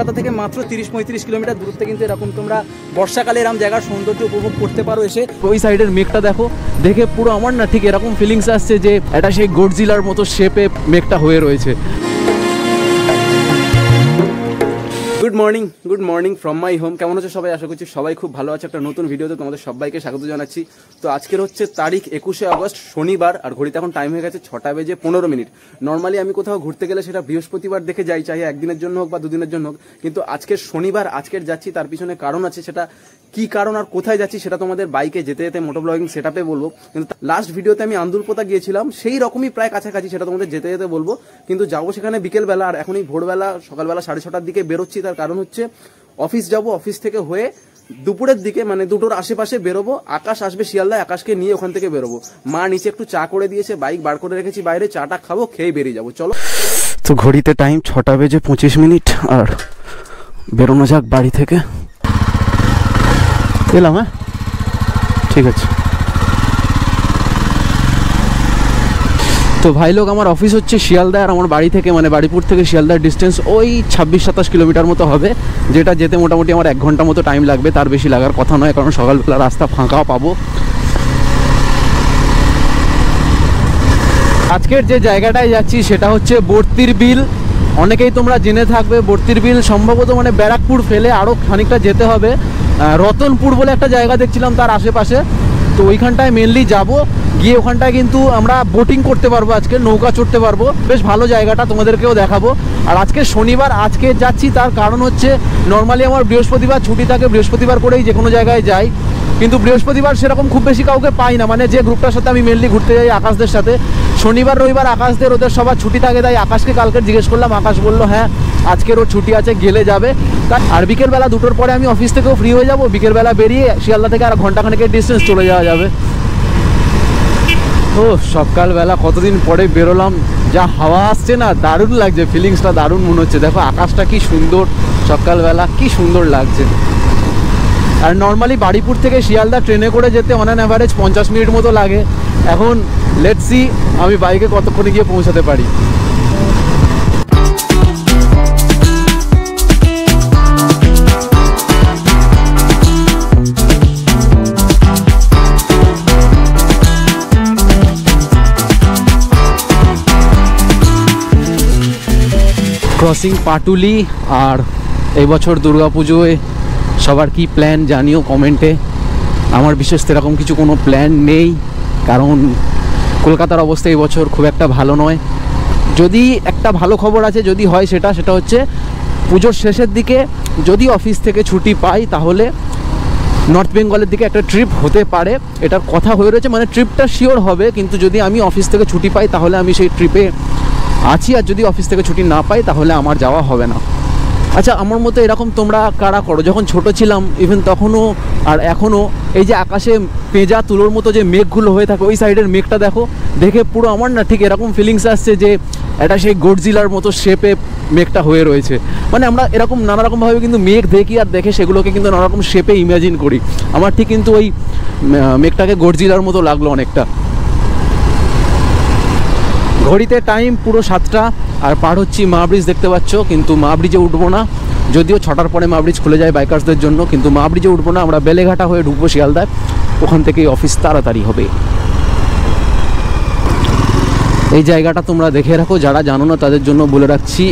কলকাতা থেকে মাত্র 30-35 কিলোমিটার দূরত্বে কিন্তু এরকম তোমরা বর্ষাকালে এরকম জায়গার সৌন্দর্য উপভোগ করতে পারো এসে। ওই সাইডের মেঘটা দেখো, দেখে পুরো আমার না ঠিক এরকম ফিলিংস আসছে যে এটা সেই গডজিলার মতো শেপে মেঘটা হয়ে রয়েছে। Good morning from my home. কেমন আছো সবাই? আশা করছি সবাই খুব ভালো আছে। একটা নতুন ভিডিওতে তোমাদের সবাইকে স্বাগত জানাচ্ছি। তো আজকের হচ্ছে তারিখ 21শে আগস্ট, শনিবার, আর ঘড়িতে এখন টাইম হয়ে গেছে 6:15। নর্মালি আমি কোথাও ঘুরতে গেলে সেটা বৃহস্পতিবার দেখে যাই, চাই একদিনের জন্য হোক বা দুদিনের জন্য হোক, কিন্তু আজকের শনিবার, আজকের যাচ্ছি তার পিছনে কারণ আছে। সেটা কি কারণ আর কোথায় যাচ্ছি সেটা তোমাদের বাইকে যেতে যেতে মোটো ব্লগিং সেটআপে বলবো। কিন্তু লাস্ট ভিডিওতে আমি আন্দুলপোতা গিয়েছিলাম, সেই রকমই প্রায় কাছাকাছি, সেটা তোমাদের যেতে যেতে বলবো। কিন্তু যাবো সেখানে বিকেলবেলা, আর এখনই ভোরবেলা সকালবেলা 6:30টার দিকে বেরোচ্ছি। তার কারণ হচ্ছে অফিস যাব, অফিস থেকে হয়ে দুপুরের দিকে মানে 2টোর আশেপাশে বেরোবো। আকাশ আসবে শিয়ালদায়, আকাশকে নিয়ে ওখান থেকে বেরোবো। মা নিচে একটু চা করে দিয়েছে, বাইক বার করে রেখেছি বাইরে, চাটা খাবো, খেয়ে বেরিয়ে যাবো। চলো। তো ঘড়িতে টাইম 6:25 আর বেরোনো যাক বাড়ি থেকে। এলাম, হ্যাঁ ঠিক আছে। তো ভাই লোক, আমার অফিস হচ্ছে শিয়ালদা, আর আমার বাড়ি থেকে মানে বাড়িপুর থেকে শিয়ালদার ডিস্টেন্স ওই 26-27 কিলোমিটার মতো হবে, যেটা যেতে মোটামুটি আমার 1 ঘন্টা মতো টাইম লাগবে। তার বেশি লাগার কথা নয়, কারণ সকালবেলা রাস্তা ফাঁকাও পাবো। আজকের যে জায়গাটায় যাচ্ছি সেটা হচ্ছে বর্তির বিল। অনেকেই তোমরা জেনে থাকবে, বর্তির বিল সম্ভবত মানে ব্যারাকপুর ফেলে আরও খানিকটা যেতে হবে। রতনপুর বলে একটা জায়গা দেখছিলাম তার আশেপাশে, তো ওইখানটায় মেনলি যাব। গিয়ে ওখানটায় কিন্তু আমরা বোটিং করতে পারবো, আজকে নৌকা চড়তে পারবো। বেশ ভালো জায়গাটা, তোমাদেরকেও দেখাবো। আর আজকে শনিবার, আজকে যাচ্ছি তার কারণ হচ্ছে নর্মালি আমার বৃহস্পতিবার ছুটি থাকে, বৃহস্পতিবার করেই যে কোনো জায়গায় যাই। কিন্তু বৃহস্পতিবার সেরকম খুব বেশি কাউকে পাই না, মানে যে গ্রুপটার সাথে আমি মেনলি ঘুরতে যাই আকাশদের সাথে। শনিবার রবিবার আকাশদের ওদের সবার ছুটি থাকে, তাই আকাশকে কালকে জিজ্ঞেস করলাম, আকাশ বললো হ্যাঁ আজকের ওর ছুটি আছে, গেলে যাবে। আর বিকেলবেলা 2টোর পরে আমি অফিস থেকেও ফ্রি হয়ে যাবো। বিকেলবেলা বেরিয়ে শিয়ালদা থেকে আর ঘন্টাখানেকের ডিস্টেন্স চলে যাওয়া যাবে। ও সকালবেলা কতদিন পরে বেরোলাম, যা হাওয়া আসছে না, দারুণ লাগছে, ফিলিংসটা দারুণ মনে হচ্ছে। দেখো আকাশটা কি সুন্দর, সকালবেলা কি সুন্দর লাগছে। আর নর্মালি বাড়িপুর থেকে শিয়ালদা ট্রেনে করে যেতে অন অ্যান অ্যাভারেজ 50 মিনিট মতো লাগে। এখন লেটস সি আমি বাইকে কতক্ষণে গিয়ে পৌঁছাতে পারি। ক্রসিং পাটুলি। আর এই বছর দুর্গাপুজোয় সবার কি প্ল্যান জানিও কমেন্টে। আমার বিশেষ সেরকম কিছু কোনো প্ল্যান নেই, কারণ কলকাতার অবস্থা এই বছর খুব একটা ভালো নয়। যদি একটা ভালো খবর আছে, যদি হয় সেটা হচ্ছে পুজোর শেষের দিকে যদি অফিস থেকে ছুটি পাই তাহলে নর্থ বেঙ্গলের দিকে একটা ট্রিপ হতে পারে। এটার কথা হয়ে রয়েছে, মানে ট্রিপটা শিওর হবে, কিন্তু যদি আমি অফিস থেকে ছুটি পাই তাহলে আমি সেই ট্রিপে আছি, আর যদি অফিস থেকে ছুটি না পাই তাহলে আমার যাওয়া হবে না। আচ্ছা, আমার মতো এরকম তোমরা কারা করো? যখন ছোট ছিলাম ইভেন তখনও আর এখনও এই যে আকাশে পেঁজা তুলোর মতো যে মেঘগুলো হয়ে থাকে, ওই সাইডের মেঘটা দেখো, দেখে পুরো আমার না ঠিক এরকম ফিলিংস আসছে যে এটা সেই গডজিলার মতো শেপে মেঘটা হয়ে রয়েছে। মানে আমরা এরকম নানারকমভাবে কিন্তু মেঘ দেখি, আর দেখে সেগুলোকে কিন্তু নানারকম শেপে ইমাজিন করি। আমার ঠিক কিন্তু ওই মেঘটাকে গডজিলার মতো লাগলো অনেকটা। ঘড়িতে টাইম পুরো 7টা, আর পার হচ্ছি মা ব্রিজ, দেখতে পাচ্ছ। কিন্তু মা ব্রিজে উঠবো না, যদিও 6টার পরে মা ব্রিজ খুলে যায় বাইকার্সদের জন্য, কিন্তু মা ব্রিজে উঠবো না। আমরা বেলেঘাটা হয়ে ঢুকবো শিয়ালদায়, ওখান থেকেই অফিস তাড়াতাড়ি হবে। এই জায়গাটা তোমরা দেখে রাখো, যারা জানো না তাদের জন্য বলে রাখছি।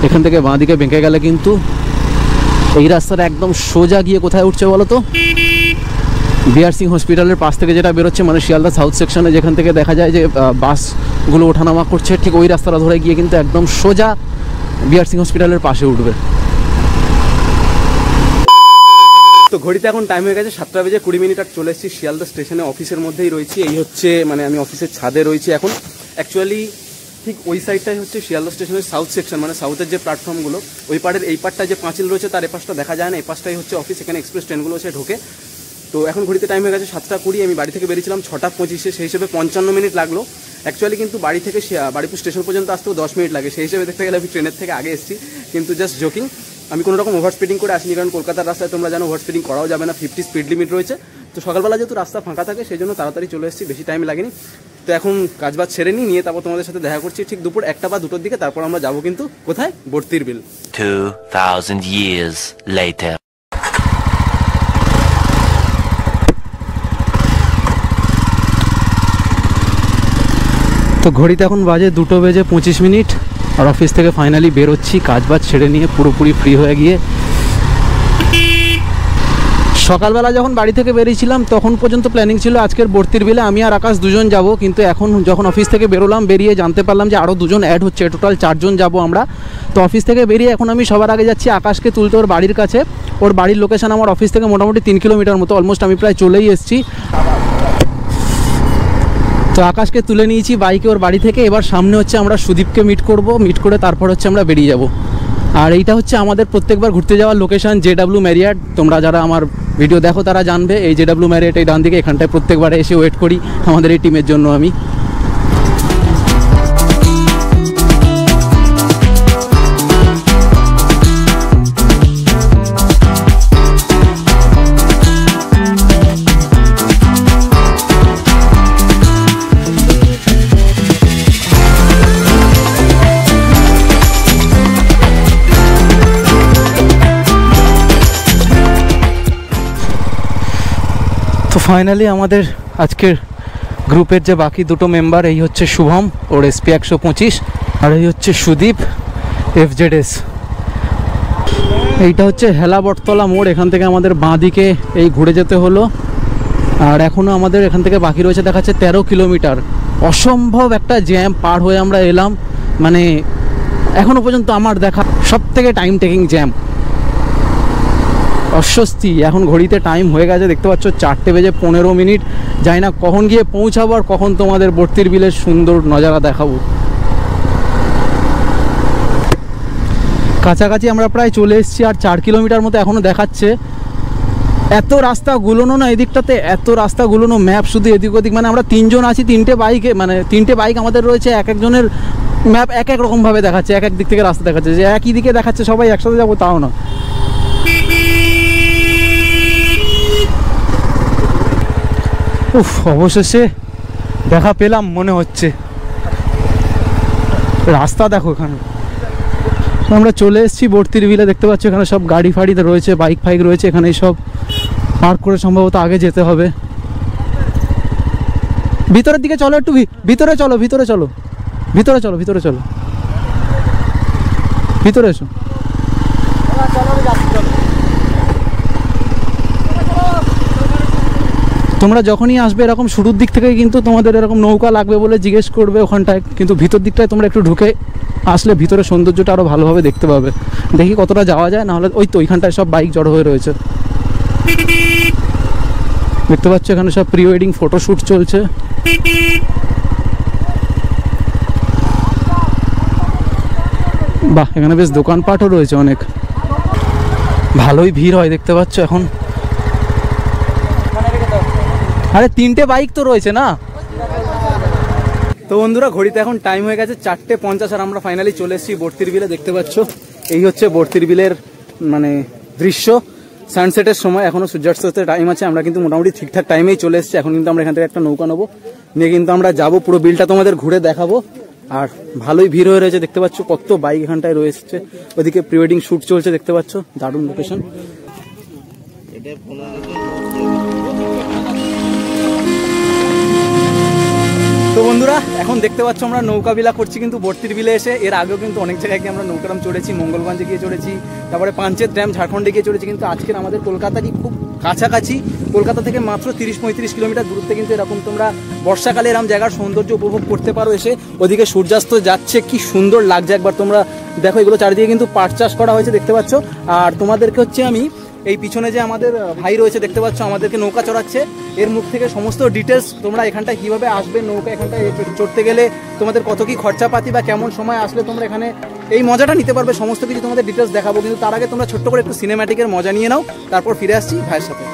এখান থেকে বাঁ দিকে বেঁকে গেলে কিন্তু এই রাস্তাটা একদম সোজা গিয়ে কোথায় উঠছে বলো তো? বিআর সিং হসপিটালের পাশ থেকে যেটা বেরোচ্ছে, মানে শিয়ালদা সাউথ সেকশনে যেখান থেকে দেখা যায় যে বাসগুলো ওঠানামা করছে, ঠিক ওই রাস্তাটা ধরে গিয়ে কিন্তু একদম সোজা বিআর সিং হসপিটালের পাশে উঠবে। তো ঘড়িতে এখন টাইম হয়ে গেছে 7:20 আর চলে এসেছি শিয়ালদা স্টেশনে, অফিসের মধ্যেই রয়েছি। এই হচ্ছে মানে আমি অফিসের ছাদে রয়েছি এখন। অ্যাকচুয়ালি ঠিক ওই সাইডটাই হচ্ছে শিয়ালদা স্টেশনের সাউথ সেকশন, মানে সাউথের যে প্ল্যাটফর্মগুলো, ওই পাড়ের এই পাড়টায় যে পাঁচিল রয়েছে তার এই পাশটা দেখা যায় না, এই পাশটাই হচ্ছে অফিস, এখানে এক্সপ্রেস ট্রেনগুলো এসে ঢোকে। তো এখন ঘড়িতে টাইম হয়ে গেছে 7:20। আমি বাড়ি থেকে বেরিয়েছিলাম 6:25, সেই হিসেবে 55 মিনিট লাগলো। অ্যাকচুয়ালি কিন্তু বাড়ি থেকে বাড়িপুর স্টেশন পর্যন্ত আসতেও 10 মিনিট লাগে, সেই হিসেবে দেখতে গেলে আমি ট্রেনের থেকে আগে এসেছি। কিন্তু জাস্ট জোকিং, আমি কোনো রকম ওভার স্পিডিং করে আসিনি, কারণ কলকাতার রাস্তায় তোমরা জানো ওভার স্পিডিং করাও যাবে না, 50 স্পিড লিমিট রয়েছে। তো তো সকালবেলা যেহেতু রাস্তা ফাঁকা থাকে সেই জন্য তাড়াতাড়ি চলে এসেছি, বেশি টাইম লাগেনি। তো এখন কাজবাজ ছেড়ে নিয়ে তারপর তোমাদের সাথে দেখা করছি ঠিক দুপুর 1টা বা 2টোর দিকে। তারপর আমরা যাবো কিন্তু কোথায়, বর্তির বিল। 2000 years later. তো ঘড়িতে এখন বাজে 2:25 আর অফিস থেকে ফাইনালি বেরোচ্ছি কাজবাজ ছেড়ে নিয়ে পুরোপুরি ফ্রি হয়ে গিয়ে। সকালবেলা যখন বাড়ি থেকে বেরিয়েছিলাম তখন পর্যন্ত প্ল্যানিং ছিল আজকের বর্তির বিলে আমি আর আকাশ দুজন যাব, কিন্তু এখন যখন অফিস থেকে বেরোলাম বেরিয়ে জানতে পারলাম যে আরও দুজন অ্যাড হচ্ছে, টোটাল 4 জন যাব আমরা। তো অফিস থেকে বেরিয়ে এখন আমি সবার আগে যাচ্ছি আকাশকে তুলতে ওর বাড়ির কাছে। ওর বাড়ির লোকেশান আমার অফিস থেকে মোটামুটি 3 কিলোমিটার মতো, অলমোস্ট আমি প্রায় চলেই এসেছি। তো আকাশকে তুলে নিয়েছি বাইকে ওর বাড়ি থেকে। এবার সামনে হচ্ছে আমরা সুদীপকে মিট করে তারপর হচ্ছে আমরা বেরিয়ে যাব। আর এইটা হচ্ছে আমাদের প্রত্যেকবার ঘুরতে যাওয়ার লোকেশন, JW ম্যারিয়ট। তোমরা যারা আমার ভিডিও দেখো তারা জানবে এই JW ম্যারিয়ট এই ডান দিকে, এখানটায় প্রত্যেকবার এসে ওয়েট করি আমাদের এই টিমের জন্য আমি। তো ফাইনালি আমাদের আজকের গ্রুপের যে বাকি দুটো মেম্বার, এই হচ্ছে শুভম ওর SP 125 আর এই হচ্ছে সুদীপ FZS। এইটা হচ্ছে হেলা বটতলা মোড়, এখান থেকে আমাদের বাঁ দিকে এই ঘুরে যেতে হলো। আর এখনও আমাদের এখান থেকে বাকি রয়েছে দেখাচ্ছে 13 কিলোমিটার। অসম্ভব একটা জ্যাম পার হয়ে আমরা এলাম, মানে এখনও পর্যন্ত আমার দেখা সবথেকে টাইম টেকিং জ্যাম। অস্বস্তি। এখন ঘড়িতে টাইম হয়ে গেছে দেখতে পাচ্ছ 4:15। যাই না কখন গিয়ে পৌঁছাবো আর কখন তোমাদের বর্তির বিলের সুন্দর নজারা দেখাবো। কাছাকাছি আমরা প্রায় চলে এসেছি, আর 4 কিলোমিটার মতো এখনও দেখাচ্ছে। এত রাস্তা গুলোনো না এদিকটাতে, এত রাস্তা গুলোনো, ম্যাপ শুধু এদিক ওদিক। মানে আমরা 3 জন আছি, 3টে বাইকে, মানে 3টে বাইক আমাদের রয়েছে, এক একজনের ম্যাপ এক এক রকমভাবে দেখাচ্ছে, এক এক দিক থেকে রাস্তা দেখাচ্ছে। যে একই দিকে দেখাচ্ছে সবাই একসাথে যাবো তাও না। উফ, অবশেষে দেখা পেলাম মনে হচ্ছে। রাস্তা দেখো এখানে। আমরা চলে এসেছি বর্তির বিলে, দেখতে পাচ্ছ এখানে সব গাড়ি ফাড়িতে রয়েছে, বাইক ফাইক রয়েছে এখানে, সব পার্ক করে সম্ভবত আগে যেতে হবে। ভিতরের দিকে চলো, একটু ভিতরে চলো, ভিতরে চলো, ভিতরে চলো, ভিতরে চলো, ভিতরে এসো। তোমরা যখনই আসবে এরকম শুরুর দিক থেকে কিন্তু তোমাদের এরকম নৌকা লাগবে বলে জিজ্ঞেস করবে ওখানটায়, কিন্তু ভিতর দিকটায় তোমরা একটু ঢুকে আসলে ভিতরে সৌন্দর্যটা আরও ভালোভাবে দেখতে পাবে। দেখি কতটা যাওয়া যায়, নাহলে ওই তো ওইখানটায় সব বাইক জড়ো হয়ে রয়েছে। দেখতে পাচ্ছ এখানে সব প্রি ওয়েডিং ফটোশ্যুট চলছে। বাহ, এখানে বেশ দোকানপাটও রয়েছে অনেক, ভালোই ভিড় হয় দেখতে পাচ্ছ এখন। আরে 3টে বাইক তো রয়েছে না। তো বন্ধুরা ঘড়িতে এখন টাইম হয়ে গেছে 4:50 আর আমরা ফাইনালি চলে এসেছি বর্তির বিলে। দেখতে পাচ্ছ এই হচ্ছে বর্তির বিলের মানে দৃশ্য সানসেটের সময়। এখনো সূর্যাস্তের টাইম আছে, আমরা কিন্তু মোটামুটি ঠিকঠাক টাইমেই চলে এসেছি। এখন কিন্তু আমরা এখান থেকে একটা নৌকা নেবো, নিয়ে কিন্তু আমরা যাবো, পুরো বিলটা তোমাদের ঘুরে দেখাবো। আর ভালোই ভিড় হয়ে রয়েছে, দেখতে পাচ্ছ কত বাইক এখানটায় রয়েছে। ওদিকে প্রি ওয়েডিং শুট চলছে, দেখতে পাচ্ছ দারুণ লোকেশন। তো বন্ধুরা এখন দেখতে পাচ্ছ আমরা নৌকা বিলা করছি কিন্তু বর্তির বিলে এসে। এর আগেও কিন্তু অনেক জায়গায় গিয়ে আমরা নৌকারাম চড়েছি, মঙ্গলগঞ্জে গিয়ে চড়েছি, তারপরে পাঞ্চেত ড্যাম ঝাড়খণ্ডে গিয়ে চড়েছি। কিন্তু আজকের আমাদের কলকাতারই খুব কাছাকাছি, কলকাতা থেকে মাত্র 30-35 কিলোমিটার দূরত্বে কিন্তু এরকম তোমরা বর্ষাকালে এরকম জায়গার সৌন্দর্য উপভোগ করতে পারো এসে। ওদিকে সূর্যাস্ত যাচ্ছে, কি সুন্দর লাগছে একবার তোমরা দেখো। এগুলো চারিদিকে কিন্তু পাট চাষ করা হয়েছে দেখতে পাচ্ছ। আর তোমাদেরকে হচ্ছে আমি এই পিছনে যে আমাদের ভাই রয়েছে দেখতে পাচ্ছ, আমাদেরকে নৌকা চড়াচ্ছে, এর মুখ থেকে সমস্ত ডিটেলস তোমরা এখানটায় কীভাবে আসবে, নৌকা এখানটায় চড়তে গেলে তোমাদের কত কী খরচাপাতি বা কেমন সময় আসলে তোমরা এখানে এই মজাটা নিতে পারবে, সমস্ত কিছু তোমাদের ডিটেলস দেখাবো। কিন্তু তার আগে তোমরা ছোট্ট করে একটু সিনেম্যাটিকের মজা নিয়ে নাও, তারপর ফিরে আসছি ভাইয়ের সাথে।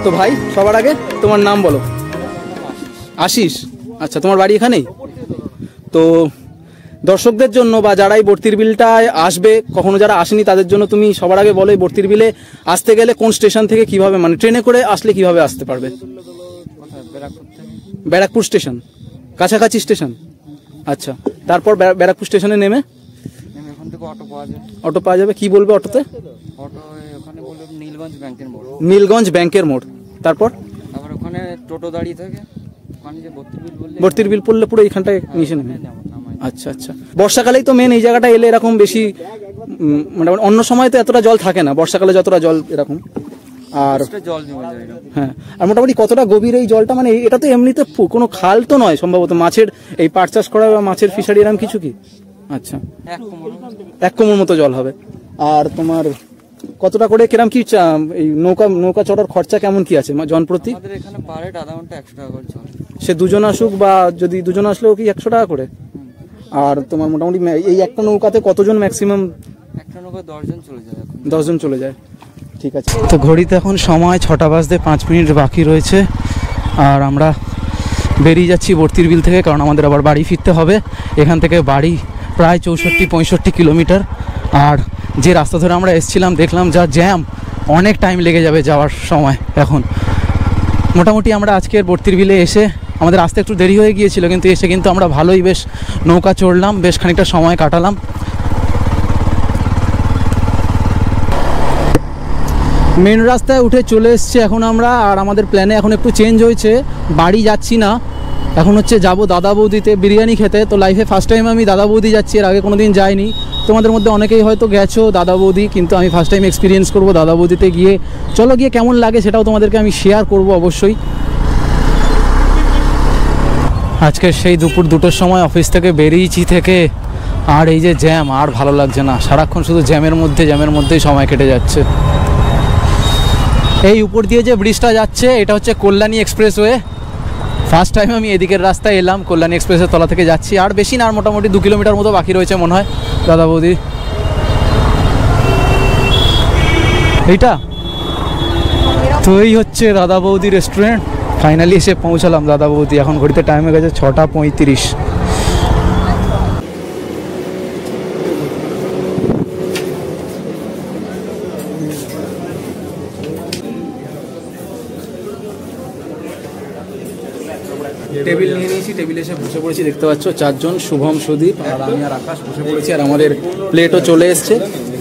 তো ভাই সবার আগে তোমার নাম বলো। আশিস, আচ্ছা তোমার বাড়ি এখানেই? তো দর্শকদের জন্য বা যারা এই বর্তির বিলটায় আসবে, কখনো যারা আসেনি তাদের জন্য তুমি সবার আগে বলো এই বর্তির বিলে আসতে গেলে কোন স্টেশন থেকে কিভাবে, মানে ট্রেনে করে আসলে কিভাবে আসতে পারবে? ব্যারাকপুর স্টেশন, কাছাকাছি স্টেশন। আচ্ছা, তারপর ব্যারাকপুর স্টেশনে নেমে এখান থেকে অটো পাওয়া যাবে। কি বলবে অটোতে? অটো ওখানে বলবে নীলগঞ্জ ব্যাংকের মোড়। নীলগঞ্জ ব্যাংকের মোড়। তারপর ওখানে টোটো দাঁড়িয়ে থাকে, ওখানে যে বর্তির বিল পড়লে পুরো এইখানটায় নিচে নেমে। আচ্ছা আচ্ছা, বর্ষাকালেই তো মেন এই জায়গাটা এলে এরকম বেশি, মানে অন্য সময় তো এতটা জল থাকে না, বর্ষাকালে যতটা জল এরকম। আর জল জমে যায়। হ্যাঁ, আর মোটামুটি কতটা গভীর এই জলটা? মানে এটা তো এমনিতে কোনো খাল তো নয় সম্ভবত, মাছের এই পাট চাষ করা বা মাছের ফিশারি এরকম কিছু কি? আচ্ছা, 1 কোমর মতো জল হবে। আর তোমার কতটা করে কিরম কি এই নৌকা চড়ার খরচা কেমন কি আছে জনপ্রতি? এখানে পার হেড আধা ঘন্টা 100 টাকা করে চলে। সে দুজন আসুক বা যদি দুজন আসলেও কি 100 টাকা করে? আর তোমার মোটামুটি এই একটা নৌকাতে কতজন ম্যাক্সিমাম? একটা নৌকায় 10 জন চলে যায়। 10 জন চলে যায়, ঠিক আছে। তো ঘড়িতে এখন সময় 6টা বাজতে 5 মিনিট বাকি রয়েছে, আর আমরা বেরিয়ে যাচ্ছি বর্তির বিল থেকে, কারণ আমাদের আবার বাড়ি ফিরতে হবে। এখান থেকে বাড়ি প্রায় 64-65 কিলোমিটার। আর যে রাস্তা ধরে আমরা এসেছিলাম দেখলাম যা জ্যাম, অনেক টাইম লেগে যাবে যাওয়ার সময়। এখন মোটামুটি আমরা আজকের বর্তির বিলে এসে, আমাদের আসতে একটু দেরি হয়ে গিয়েছিল, কিন্তু এসে কিন্তু আমরা ভালোই বেশ নৌকা চড়লাম, বেশ খানিকটা সময় কাটালাম। মেন রাস্তায় উঠে চলে এসছে এখন আমরা। আর আমাদের প্ল্যানে এখন একটু চেঞ্জ হয়েছে, বাড়ি যাচ্ছি না, এখন হচ্ছে যাব দাদা বৌদিতে বিরিয়ানি খেতে। তো লাইফে ফার্স্ট টাইম আমি দাদা বৌদি যাচ্ছি, এর আগে কোনো দিন যাইনি। তোমাদের মধ্যে অনেকেই হয়তো গেছো দাদা বৌদি, কিন্তু আমি ফার্স্ট টাইম এক্সপিরিয়েন্স করবো দাদা বৌদিতে গিয়ে। চলো গিয়ে কেমন লাগে সেটাও তোমাদেরকে আমি শেয়ার করব অবশ্যই। আজকে সেই দুপুর 2টোর সময় অফিস থেকে বেরিয়েছি থেকে, আর এই যে জ্যাম, আর ভালো লাগছে না, সারাক্ষণ শুধু জ্যামের মধ্যেই সময় কেটে যাচ্ছে। এই উপর দিয়ে যে ব্রিজটা যাচ্ছে এটা হচ্ছে কল্যাণী এক্সপ্রেসওয়ে। ফার্স্ট টাইম আমি এদিকের রাস্তায় এলাম, কল্যাণী এক্সপ্রেসের তলা থেকে যাচ্ছি। আর বেশি না, আর মোটামুটি 2 কিলোমিটার মতো বাকি রয়েছে মনে হয়। দাদা বৌদি এইটা তো, এই হচ্ছে দাদা বৌদি রেস্টুরেন্ট। ফাইনালি এসে পৌঁছালাম দাদা বৌদি। এখন ঘড়িতে টাইম হয়ে গেছে 6টা 35। টেবিল নিয়ে নিয়েছি, টেবিলে এসে বসে পড়েছি, দেখতে পাচ্ছ 4 জন, শুভম, সুদীপ আর আমি আর আকাশ বসে পড়েছি। আর আমাদের প্লেটও চলে এসছে,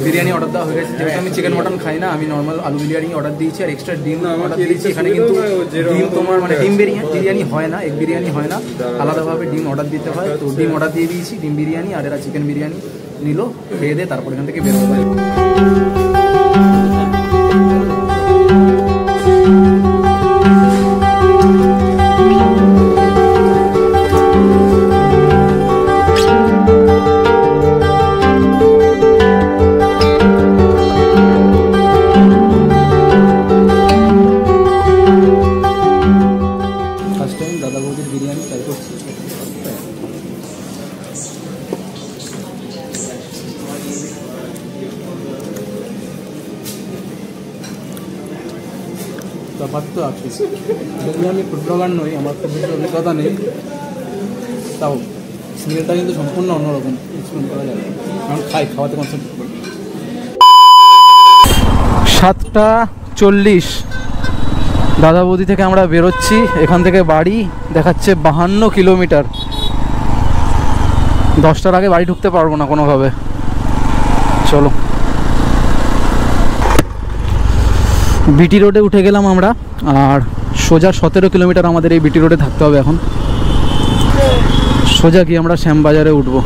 বিরিয়ানি অর্ডার দেওয়া হয়ে গেছে। যেহেতু আমি চিকেন মটন খাই না, আমি নর্মাল আলু বিরিয়ানি অর্ডার দিয়েছি, আর এক্সট্রা ডিম অর্ডার দিয়েছি। এখানে কিন্তু ডিম তোমার মানে ডিম বিরিয়ানি হয় না, এগ বিরিয়ানি হয় না, আলাদাভাবে ডিম অর্ডার দিতে হয়। তো ডিম অর্ডার দিয়ে দিয়েছি, ডিম বিরিয়ানি, আর এরা চিকেন বিরিয়ানি নিল, খেয়ে দিয়ে তারপর এখান থেকে বের হবে। তফাৎ তো আছে, যদিও আমি ফুড ব্লগার নই, আমার খুব বেশি অভিজ্ঞতা নেই, তাও স্মেলটা কিন্তু সম্পূর্ণ অন্যরকম এক্সপ্লেন করা যাবে, কারণ খাওয়াতে কনসেন্ট্রেট করি। 7টা 40 দাদা বৌদি থেকে আমরা বেরোচ্ছি। এখান থেকে বাড়ি দেখাচ্ছে 52 কিলোমিটার। 10টার আগে বাড়ি ঢুকতে পারবো না কোনোভাবে। চলো বিটি রোডে উঠে গেলাম আমরা, আর সোজা 17 কিলোমিটার আমাদের এই বিটি রোডে থাকতে হবে। এখন সোজা কি আমরা শ্যামবাজারে উঠবো।